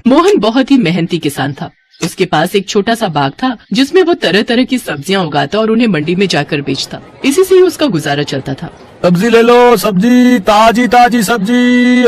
मोहन बहुत ही मेहनती किसान था। उसके पास एक छोटा सा बाग था जिसमें वो तरह तरह की सब्जियां उगाता और उन्हें मंडी में जाकर बेचता। इसी से ही उसका गुजारा चलता था। सब्जी ले लो, सब्जी, ताजी ताजी सब्जी।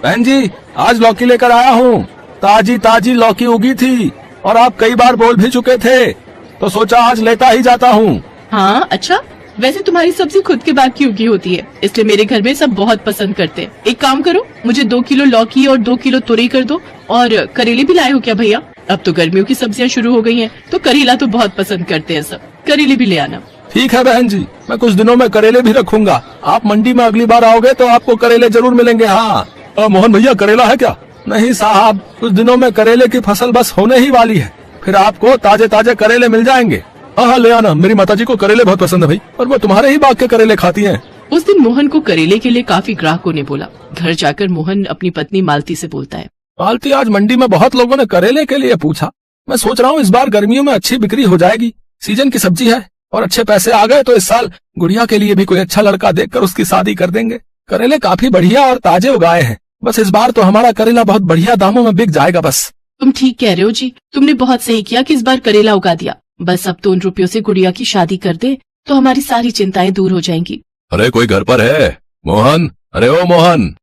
बहन जी, आज लौकी लेकर आया हूँ। ताजी ताजी लौकी उगी थी और आप कई बार बोल भी चुके थे, तो सोचा आज लेता ही जाता हूँ। हाँ अच्छा, वैसे तुम्हारी सब्जी खुद के बाग की उगी होती है, इसलिए मेरे घर में सब बहुत पसंद करते हैं। एक काम करो, मुझे 2 किलो लौकी और 2 किलो तुरई कर दो। और करेले भी लाए हो क्या भैया? अब तो गर्मियों की सब्जियां शुरू हो गई हैं, तो करेला तो बहुत पसंद करते हैं सब। करेले भी ले आना। ठीक है बहन जी, मैं कुछ दिनों में करेले भी रखूंगा। आप मंडी में अगली बार आओगे तो आपको करेले जरूर मिलेंगे। हाँ मोहन भैया, करेला है क्या? नहीं साहब, कुछ दिनों में करेले की फसल बस होने ही वाली है, फिर आपको ताजे ताजे करेले मिल जाएंगे। हाँ ले आना, मेरी माताजी को करेले बहुत पसंद है भाई, और वो तुम्हारे ही बाग के करेले खाती हैं। उस दिन मोहन को करेले के लिए काफी ग्राहकों ने बोला। घर जाकर मोहन अपनी पत्नी मालती से बोलता है, मालती, आज मंडी में बहुत लोगों ने करेले के लिए पूछा। मैं सोच रहा हूँ इस बार गर्मियों में अच्छी बिक्री हो जाएगी। सीजन की सब्जी है और अच्छे पैसे आ गए तो इस साल गुड़िया के लिए भी कोई अच्छा लड़का देखकर उसकी शादी कर देंगे। करेले काफी बढ़िया और ताजे उगाए हैं, बस इस बार तो हमारा करेला बहुत बढ़िया दामों में बिक जाएगा। बस तुम ठीक कह रहे हो जी, तुमने बहुत सही किया कि इस बार करेला उगा दिया। बस अब तो उन रुपयों से गुड़िया की शादी कर दे तो हमारी सारी चिंताएं दूर हो जाएंगी। अरे कोई घर पर है? मोहन, अरे ओ मोहन।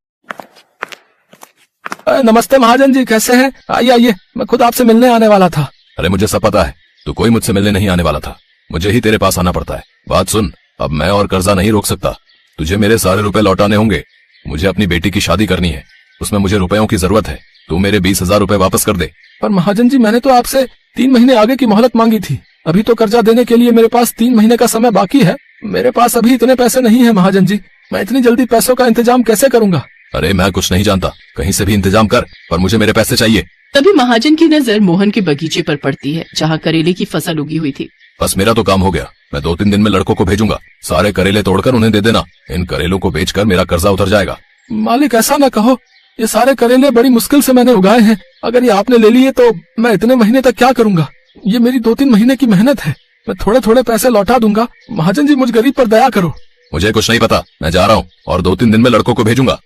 नमस्ते महाजन जी, कैसे हैं? आइए आइए, मैं खुद आपसे मिलने आने वाला था। अरे मुझे सब पता है, तू कोई मुझसे मिलने नहीं आने वाला था, मुझे ही तेरे पास आना पड़ता है। बात सुन, अब मैं और कर्जा नहीं रोक सकता, तुझे मेरे सारे रुपए लौटाने होंगे। मुझे अपनी बेटी की शादी करनी है, उसमें मुझे रुपयों की जरूरत है। तू मेरे 20,000 रुपए वापस कर दे। पर महाजन जी, मैंने तो आपसे 3 महीने आगे की मोहलत मांगी थी। अभी तो कर्जा देने के लिए मेरे पास 3 महीने का समय बाकी है। मेरे पास अभी इतने पैसे नहीं है महाजन जी, मैं इतनी जल्दी पैसों का इंतजाम कैसे करूंगा? अरे मैं कुछ नहीं जानता, कहीं से भी इंतजाम कर, पर मुझे मेरे पैसे चाहिए। तभी महाजन की नजर मोहन के बगीचे पर पड़ती है जहाँ करेले की फसल उगी हुई थी। बस मेरा तो काम हो गया, मैं 2-3 दिन में लड़कों को भेजूंगा, सारे करेले तोड़कर उन्हें दे देना। इन करेलों को बेचकर मेरा कर्जा उतर जाएगा। मालिक ऐसा न कहो, ये सारे करेले बड़ी मुश्किल से मैंने उगाए हैं, अगर ये आपने ले लिए तो मैं इतने महीने तक क्या करूंगा? ये मेरी 2-3 महीने की मेहनत है, मैं थोड़े थोड़े पैसे लौटा दूंगा। महाजन जी, मुझ गरीब पर दया करो। मुझे कुछ नहीं पता, मैं जा रहा हूँ और 2-3 दिन में लड़कों को भेजूंगा।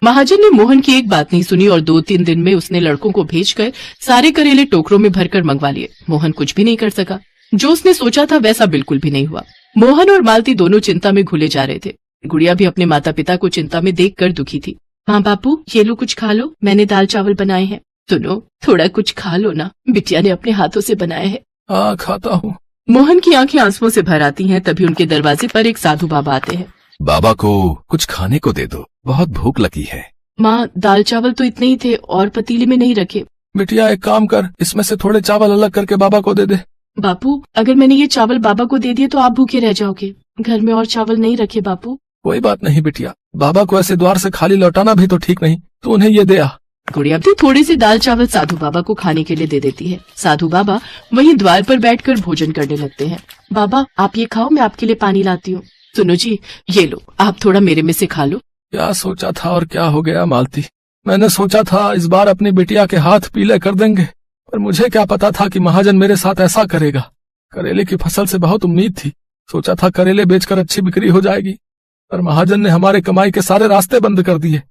महाजन ने मोहन की एक बात नहीं सुनी और 2-3 दिन में उसने लड़कों को भेजकर सारे करेले टोकरों में भरकर मंगवा लिए। मोहन कुछ भी नहीं कर सका, जो उसने सोचा था वैसा बिल्कुल भी नहीं हुआ। मोहन और मालती दोनों चिंता में घुले जा रहे थे। गुड़िया भी अपने माता पिता को चिंता में देखकर दुखी थी। हाँ बापू, ये लो कुछ खा लो, मैंने दाल चावल बनाए हैं। सुनो, थोड़ा कुछ खा लो ना, बिटिया ने अपने हाथों से बनाए हैं। हाँ खाता हूँ। मोहन की आंखें आंसुओं से भर आती हैं। तभी उनके दरवाजे पर एक साधु बाबा आते हैं। बाबा को कुछ खाने को दे दो, बहुत भूख लगी है। माँ, दाल चावल तो इतने ही थे और पतीले में नहीं रखे। बिटिया एक काम कर, इसमें से थोड़े चावल अलग करके बाबा को दे दे। बापू, अगर मैंने ये चावल बाबा को दे दिए तो आप भूखे रह जाओगे। घर में और चावल नहीं रखे बापू। कोई बात नहीं बिटिया, बाबा को ऐसे द्वार से खाली लौटाना भी तो ठीक नहीं, तू उन्हें ये दे आ। गुड़िया भी थोड़े से दाल चावल साधु बाबा को खाने के लिए दे देती है। साधु बाबा वहीं द्वार पर बैठकर भोजन करने लगते हैं। बाबा आप ये खाओ, मैं आपके लिए पानी लाती हूँ। सुनो जी, ये लो, आप थोड़ा मेरे में से खा लो। क्या सोचा था और क्या हो गया मालती? मैंने सोचा था इस बार अपनी बिटिया के हाथ पीले कर देंगे, पर मुझे क्या पता था कि महाजन मेरे साथ ऐसा करेगा। करेले की फसल से बहुत उम्मीद थी, सोचा था करेले बेचकर अच्छी बिक्री हो जाएगी, पर महाजन ने हमारे कमाई के सारे रास्ते बंद कर दिए।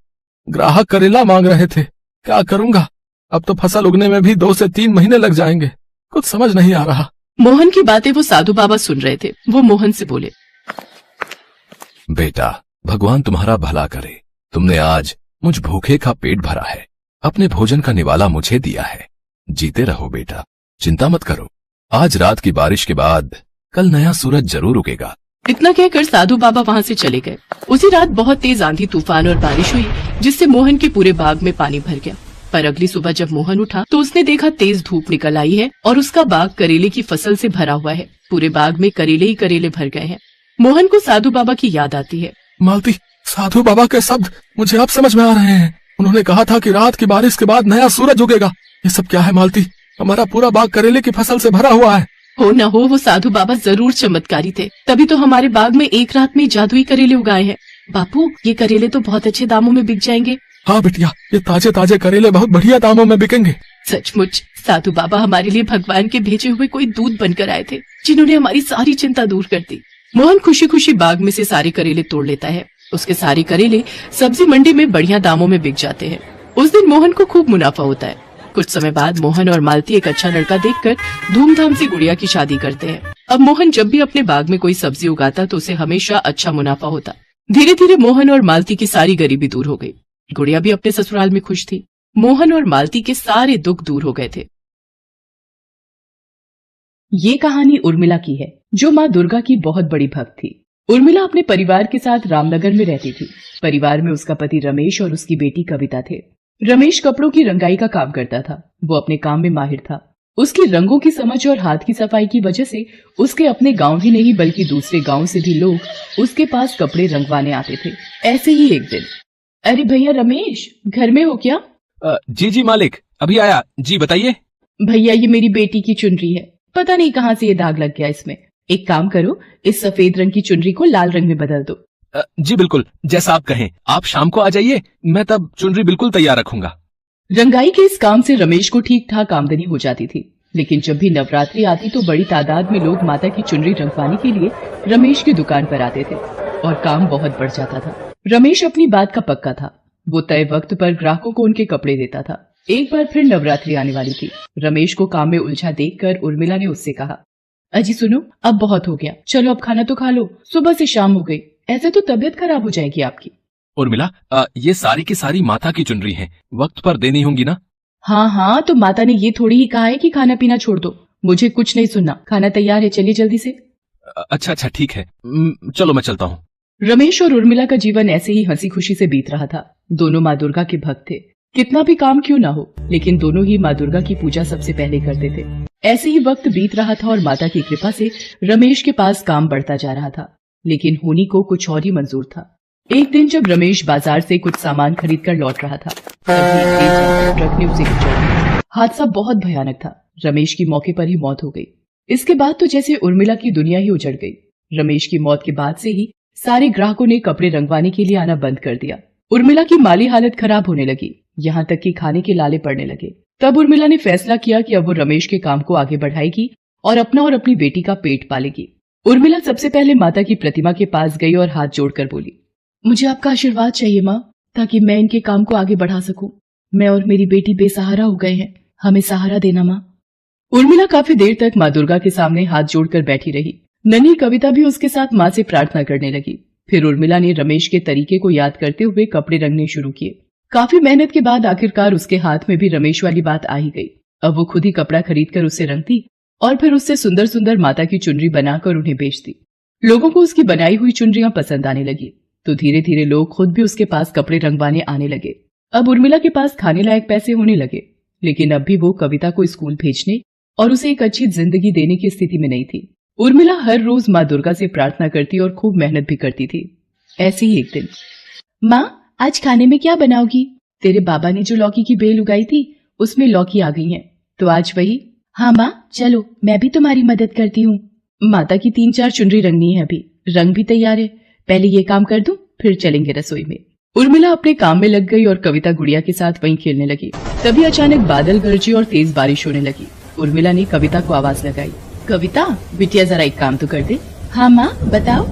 ग्राहक करेला मांग रहे थे, क्या करूंगा? अब तो फसल उगने में भी 2 से 3 महीने लग जाएंगे, कुछ समझ नहीं आ रहा। मोहन की बातें वो साधु बाबा सुन रहे थे। वो मोहन से बोले, बेटा भगवान तुम्हारा भला करे, तुमने आज मुझ भूखे का पेट भरा है, अपने भोजन का निवाला मुझे दिया है। जीते रहो बेटा, चिंता मत करो, आज रात की बारिश के बाद कल नया सूरज जरूर उगेगा। इतना कहकर साधु बाबा वहाँ से चले गए। उसी रात बहुत तेज आंधी तूफान और बारिश हुई, जिससे मोहन के पूरे बाग में पानी भर गया। पर अगली सुबह जब मोहन उठा तो उसने देखा तेज धूप निकल आई है और उसका बाग करेले की फसल से भरा हुआ है। पूरे बाग में करेले ही करेले भर गए हैं। मोहन को साधु बाबा की याद आती है। मालती, साधु बाबा के शब्द मुझे अब समझ में आ रहे हैं। उन्होंने कहा था कि रात की बारिश के बाद नया सूरज उगेगा। ये सब क्या है मालती? हमारा पूरा बाग करेले की फसल से भरा हुआ है। हो न हो वो साधु बाबा जरूर चमत्कारी थे, तभी तो हमारे बाग में एक रात में जादुई करेले उगाए हैं। बापू, ये करेले तो बहुत अच्छे दामों में बिक जाएंगे। हाँ बिटिया, ये ताजे ताजे करेले बहुत बढ़िया दामों में बिकेंगे। सचमुच साधु बाबा हमारे लिए भगवान के भेजे हुए कोई दूत बनकर आए थे, जिन्होंने हमारी सारी चिंता दूर कर दी। मोहन खुशी खुशी बाग में से सारे करेले तोड़ लेता है। उसके सारे करेले सब्जी मंडी में बढ़िया दामों में बिक जाते हैं। उस दिन मोहन को खूब मुनाफा होता है। कुछ समय बाद मोहन और मालती एक अच्छा लड़का देखकर धूमधाम से गुड़िया की शादी करते हैं। अब मोहन जब भी अपने बाग में कोई सब्जी उगाता तो उसे हमेशा अच्छा मुनाफा होता। धीरे धीरे मोहन और मालती की सारी गरीबी दूर हो गई। गुड़िया भी अपने ससुराल में खुश थी। मोहन और मालती के सारे दुख दूर हो गए थे। ये कहानी उर्मिला की है, जो माँ दुर्गा की बहुत बड़ी भक्त थी। उर्मिला अपने परिवार के साथ रामनगर में रहती थी। परिवार में उसका पति रमेश और उसकी बेटी कविता थे। रमेश कपड़ों की रंगाई का काम करता था। वो अपने काम में माहिर था। उसकी रंगों की समझ और हाथ की सफाई की वजह से उसके अपने गांव ही नहीं बल्कि दूसरे गांव से भी लोग उसके पास कपड़े रंगवाने आते थे। ऐसे ही एक दिन, अरे भैया रमेश, घर में हो क्या? जी जी मालिक, अभी आया। जी बताइए। भैया, ये मेरी बेटी की चुनरी है। पता नहीं कहाँ से ये दाग लग गया इसमें। एक काम करो, इस सफेद रंग की चुनरी को लाल रंग में बदल दो। जी बिल्कुल, जैसा आप कहें। आप शाम को आ जाइए, मैं तब चुनरी बिल्कुल तैयार रखूंगा। रंगाई के इस काम से रमेश को ठीक ठाक आमदनी हो जाती थी। लेकिन जब भी नवरात्रि आती तो बड़ी तादाद में लोग माता की चुनरी रंगवाने के लिए रमेश की दुकान पर आते थे और काम बहुत बढ़ जाता था। रमेश अपनी बात का पक्का था। वो तय वक्त पर ग्राहकों को उनके कपड़े देता था। एक बार फिर नवरात्रि आने वाली थी। रमेश को काम में उलझा देखकर उर्मिला ने उससे कहा, अजी सुनो, अब बहुत हो गया, चलो अब खाना तो खा लो। सुबह से शाम हो गई, ऐसे तो तबीयत खराब हो जाएगी आपकी। उर्मिला, ये सारी की सारी माता की चुनरी हैं, वक्त पर देनी होंगी ना? हाँ हाँ, तो माता ने ये थोड़ी ही कहा है कि खाना पीना छोड़ दो। मुझे कुछ नहीं सुनना, खाना तैयार है, चलिए जल्दी से। अच्छा अच्छा ठीक है, चलो मैं चलता हूँ। रमेश और उर्मिला का जीवन ऐसे ही हंसी खुशी से बीत रहा था। दोनों माँ दुर्गा के भक्त थे। कितना भी काम क्यों ना हो, लेकिन दोनों ही माँ दुर्गा की पूजा सबसे पहले करते थे। ऐसे ही वक्त बीत रहा था और माता की कृपा से रमेश के पास काम बढ़ता जा रहा था। लेकिन होनी को कुछ और ही मंजूर था। एक दिन जब रमेश बाजार से कुछ सामान खरीद कर लौट रहा था, तभी एक तेज ट्रक ने उसे कुचल दिया। हादसा बहुत भयानक था। रमेश की मौके पर ही मौत हो गई। इसके बाद तो जैसे उर्मिला की दुनिया ही उजड़ गई। रमेश की मौत के बाद से ही सारे ग्राहकों ने कपड़े रंगवाने के लिए आना बंद कर दिया। उर्मिला की माली हालत खराब होने लगी, यहाँ तक कि खाने के लाले पड़ने लगे। तब उर्मिला ने फैसला किया कि अब वो रमेश के काम को आगे बढ़ाएगी और अपना और अपनी बेटी का पेट पालेगी। उर्मिला सबसे पहले माता की प्रतिमा के पास गई और हाथ जोड़कर बोली, मुझे आपका आशीर्वाद चाहिए माँ, ताकि मैं इनके काम को आगे बढ़ा सकूं। मैं और मेरी बेटी बेसहारा हो गए हैं, हमें सहारा देना माँ। उर्मिला काफी देर तक माँ दुर्गा के सामने हाथ जोड़कर बैठी रही। नन्ही कविता भी उसके साथ माँ से प्रार्थना करने लगी। फिर उर्मिला ने रमेश के तरीके को याद करते हुए कपड़े रंगने शुरू किए। काफी मेहनत के बाद आखिरकार उसके हाथ में भी रमेश वाली बात आ ही गई। अब वो खुद ही कपड़ा खरीद कर उसे रंगती और फिर उससे सुंदर सुंदर माता की चुनरी बनाकर उन्हें बेचती। लोगों को उसकी बनाई हुई चुनरियां पसंद आने लगी, तो धीरे धीरे लोग खुद भी उसके पास कपड़े रंगवाने आने लगे। अब उर्मिला के पास खाने लायक पैसे होने लगे, लेकिन अब भी वो कविता को स्कूल भेजने और उसे एक अच्छी जिंदगी देने की स्थिति में नहीं थी। उर्मिला हर रोज माँ दुर्गा से प्रार्थना करती और खूब मेहनत भी करती थी। ऐसे ही एक दिन, माँ आज खाने में क्या बनाओगी? तेरे बाबा ने जो लौकी की बेल उगाई थी उसमें लौकी आ गई है, तो आज वही। हाँ माँ, चलो मैं भी तुम्हारी मदद करती हूँ। माता की 3-4 चुनरी रंगनी है, अभी रंग भी तैयार है, पहले ये काम कर दूं, फिर चलेंगे रसोई में। उर्मिला अपने काम में लग गई और कविता गुड़िया के साथ वहीं खेलने लगी। तभी अचानक बादल गरजे और तेज बारिश होने लगी। उर्मिला ने कविता को आवाज लगाई, कविता बिटिया जरा एक काम तो कर दे। हाँ माँ बताओ।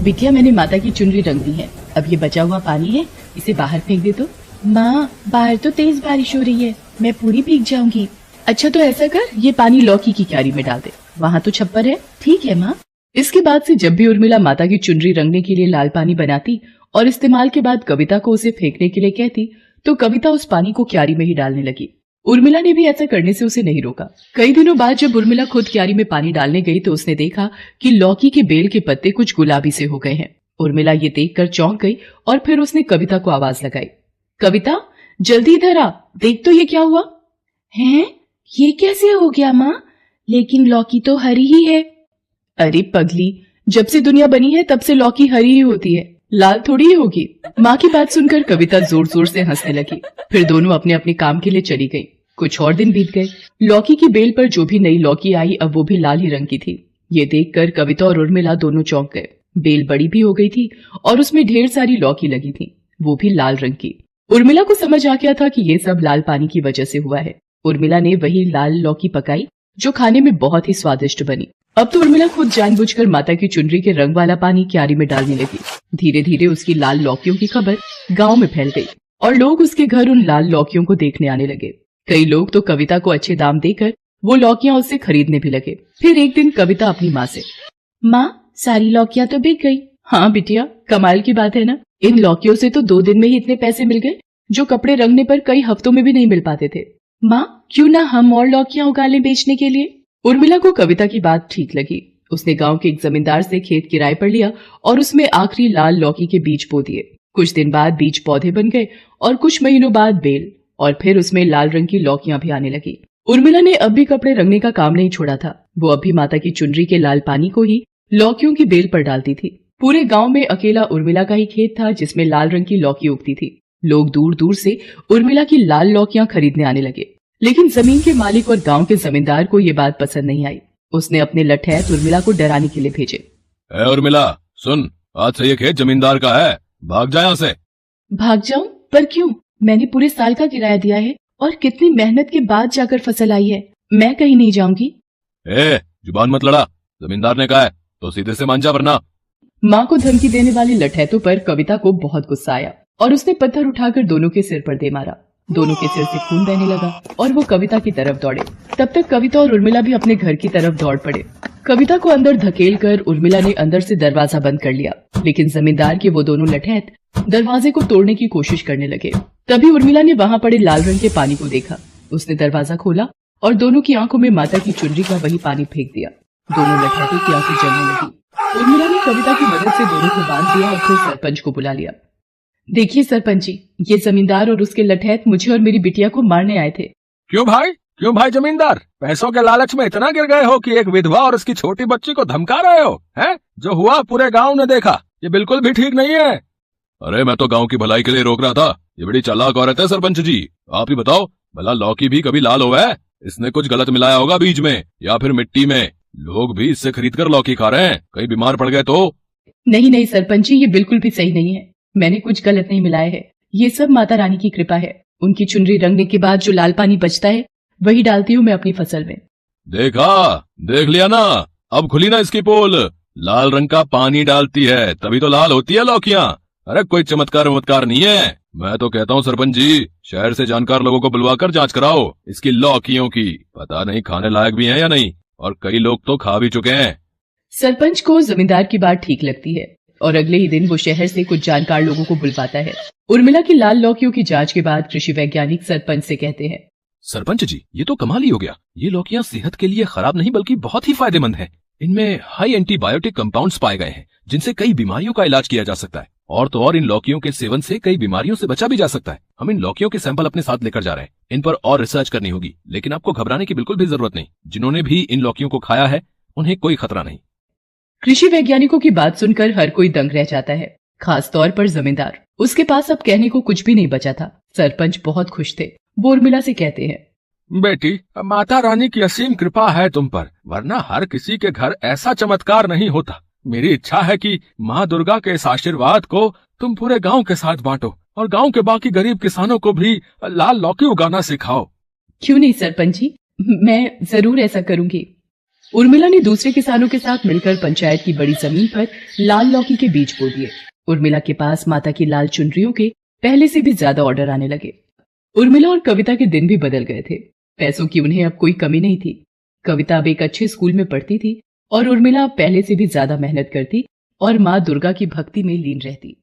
बिटिया मैंने माता की चुनरी रंग दी है, अब ये बचा हुआ पानी है, इसे बाहर फेंक दे तो। माँ बाहर तो तेज बारिश हो रही है, मैं पूरी भीग जाऊंगी। अच्छा तो ऐसा कर, ये पानी लौकी की क्यारी में डाल दे, वहाँ तो छप्पर है। ठीक है माँ। इसके बाद से जब भी उर्मिला माता की चुनरी रंगने के लिए लाल पानी बनाती और इस्तेमाल के बाद कविता को उसे फेंकने के लिए कहती, तो कविता उस पानी को क्यारी में ही डालने लगी। उर्मिला ने भी ऐसा करने से उसे नहीं रोका। कई दिनों बाद जब उर्मिला खुद क्यारी में पानी डालने गई तो उसने देखा कि लौकी के बेल के पत्ते कुछ गुलाबी से हो गए हैं। उर्मिला ये देखकर चौंक गई और फिर उसने कविता को आवाज लगाई, कविता जल्दी इधर आ, देख तो ये क्या हुआ है? ये कैसे हो गया माँ? लेकिन लौकी तो हरी ही है। अरे पगली, जब से दुनिया बनी है तब से लौकी हरी ही होती है, लाल थोड़ी ही होगी। माँ की बात सुनकर कविता जोर जोर से हंसने लगी। फिर दोनों अपने अपने काम के लिए चली गई। कुछ और दिन बीत गए। लौकी की बेल पर जो भी नई लौकी आई अब वो भी लाल ही रंग की थी। ये देखकर कविता और उर्मिला दोनों चौंक गए। बेल बड़ी भी हो गई थी और उसमें ढेर सारी लौकी लगी थी, वो भी लाल रंग की। उर्मिला को समझ आ गया था कि ये सब लाल पानी की वजह से हुआ है। उर्मिला ने वही लाल लौकी पकाई जो खाने में बहुत ही स्वादिष्ट बनी। अब तो उर्मिला खुद जानबूझकर माता की चुनरी के रंग वाला पानी क्यारी में डालने लगी। धीरे धीरे उसकी लाल लौकियों की खबर गांव में फैल गई और लोग उसके घर उन लाल लौकियों को देखने आने लगे। कई लोग तो कविता को अच्छे दाम देकर वो लौकियां उससे खरीदने भी लगे। फिर एक दिन कविता अपनी माँ से, माँ सारी लौकियां तो बिक गई। हाँ बिटिया, कमाल की बात है ना, इन लौकियों से तो 2 दिन में ही इतने पैसे मिल गए जो कपड़े रंगने पर कई हफ्तों में भी नहीं मिल पाते थे। माँ क्यों ना हम और लौकियां उगा लें बेचने के लिए। उर्मिला को कविता की बात ठीक लगी। उसने गांव के एक जमींदार से खेत किराए पर लिया और उसमें आखिरी लाल लौकी के बीज बो दिए। कुछ दिन बाद बीज पौधे बन गए और कुछ महीनों बाद बेल, और फिर उसमें लाल रंग की लौकियां भी आने लगी। उर्मिला ने अब भी कपड़े रंगने का काम नहीं छोड़ा था। वो अब भी माता की चुनरी के लाल पानी को ही लौकियों की बेल पर डालती थी। पूरे गांव में अकेला उर्मिला का ही खेत था जिसमें लाल रंग की लौकी उगती थी। लोग दूर दूर से उर्मिला की लाल लौकियां खरीदने आने लगे, लेकिन जमीन के मालिक और गांव के जमींदार को ये बात पसंद नहीं आई। उसने अपने लठैत उर्मिला को डराने के लिए भेजे। उर्मिला सुन, आज से ये खेत जमींदार का है, भाग जा यहाँ से। भाग जाऊं? पर क्यों? मैंने पूरे साल का किराया दिया है और कितनी मेहनत के बाद जाकर फसल आई है। मैं कहीं नहीं जाऊंगी। जुबान मत लड़ा, जमींदार ने कहा है तो सीधे से मान जा, वरना। माँ को धमकी देने वाले लठैतों पर कविता को बहुत गुस्सा आया और उसने पत्थर उठाकर दोनों के सिर पर दे मारा। दोनों के सिर से खून बहने लगा और वो कविता की तरफ दौड़े। तब तक कविता और उर्मिला भी अपने घर की तरफ दौड़ पड़े। कविता को अंदर धकेल कर उर्मिला ने अंदर से दरवाजा बंद कर लिया, लेकिन जमींदार के वो दोनों लठैत दरवाजे को तोड़ने की कोशिश करने लगे। तभी उर्मिला ने वहाँ पड़े लाल रंग के पानी को देखा। उसने दरवाजा खोला और दोनों की आंखों में माता की चुनरी का वही पानी फेंक दिया। दोनों लठैतों की आंखें जलने लगी। उर्मिला ने कविता की मदद से दोनों को बांध दिया और फिर सरपंच को बुला लिया। देखिए सरपंच जी, ये जमींदार और उसके लठैत मुझे और मेरी बिटिया को मारने आए थे। क्यों भाई जमींदार, पैसों के लालच में इतना गिर गए हो कि एक विधवा और उसकी छोटी बच्ची को धमका रहे हो? हैं? जो हुआ पूरे गांव ने देखा, ये बिल्कुल भी ठीक नहीं है। अरे मैं तो गांव की भलाई के लिए रोक रहा था। ये बड़ी चालाक औरत है सरपंच जी। आप ही बताओ, भला लौकी भी कभी लाल हुआ है? इसने कुछ गलत मिलाया होगा बीज में या फिर मिट्टी में। लोग भी इससे खरीद कर लौकी खा रहे हैं, कहीं बीमार पड़ गए तो। नहीं सरपंच जी, ये बिल्कुल भी सही नहीं है। मैंने कुछ गलत नहीं मिलाया है। ये सब माता रानी की कृपा है। उनकी चुनरी रंगने के बाद जो लाल पानी बचता है वही डालती हूँ मैं अपनी फसल में। देख लिया ना, अब खुली ना इसकी पोल। लाल रंग का पानी डालती है तभी तो लाल होती है लौकियां। अरे कोई चमत्कार नहीं है। मैं तो कहता हूँ सरपंच जी, शहर से जानकार लोगों को बुलवाकर जांच कराओ इसकी लौकियों की। पता नहीं खाने लायक भी हैं या नहीं, और कई लोग तो खा भी चुके हैं। सरपंच को जमींदार की बात ठीक लगती है और अगले ही दिन वो शहर से कुछ जानकार लोगों को बुलवाता है। उर्मिला की लाल लौकियों की जांच के बाद कृषि वैज्ञानिक सरपंच से कहते हैं, सरपंच जी, ये तो कमाल ही हो गया। ये लौकियां सेहत के लिए खराब नहीं बल्कि बहुत ही फायदेमंद है। इनमें हाई एंटीबायोटिक कंपाउंड्स पाए गए हैं जिनसे कई बीमारियों का इलाज किया जा सकता है। और तो और इन लौकियों के सेवन से कई बीमारियों से बचा भी जा सकता है। हम इन लौकियों के सैंपल अपने साथ लेकर जा रहे हैं। इन पर और रिसर्च करनी होगी, लेकिन आपको घबराने की बिल्कुल भी जरूरत नहीं। जिन्होंने भी इन लौकियों को खाया है उन्हें कोई खतरा नहीं। कृषि वैज्ञानिकों की बात सुनकर हर कोई दंग रह जाता है, खास तौर पर जमींदार। उसके पास अब कहने को कुछ भी नहीं बचा था। सरपंच बहुत खुश थे। वो उर्मिला से कहते हैं, बेटी, माता रानी की असीम कृपा है तुम पर, वरना हर किसी के घर ऐसा चमत्कार नहीं होता। मेरी इच्छा है कि माँ दुर्गा के इस आशीर्वाद को तुम पूरे गांव के साथ बांटो और गांव के बाकी गरीब किसानों को भी लाल लौकी उगाना सिखाओ। क्यों नहीं सरपंच जी, मैं जरूर ऐसा करूंगी। उर्मिला ने दूसरे किसानों के साथ मिलकर पंचायत की बड़ी जमीन पर लाल लौकी के बीज बो दिए। उर्मिला के पास माता की लाल चुनरियों के पहले से भी ज्यादा ऑर्डर आने लगे। उर्मिला और कविता के दिन भी बदल गए थे। पैसों की उन्हें अब कोई कमी नहीं थी। कविता अब एक अच्छे स्कूल में पढ़ती थी और उर्मिला अब पहले से भी ज्यादा मेहनत करती और माँ दुर्गा की भक्ति में लीन रहती।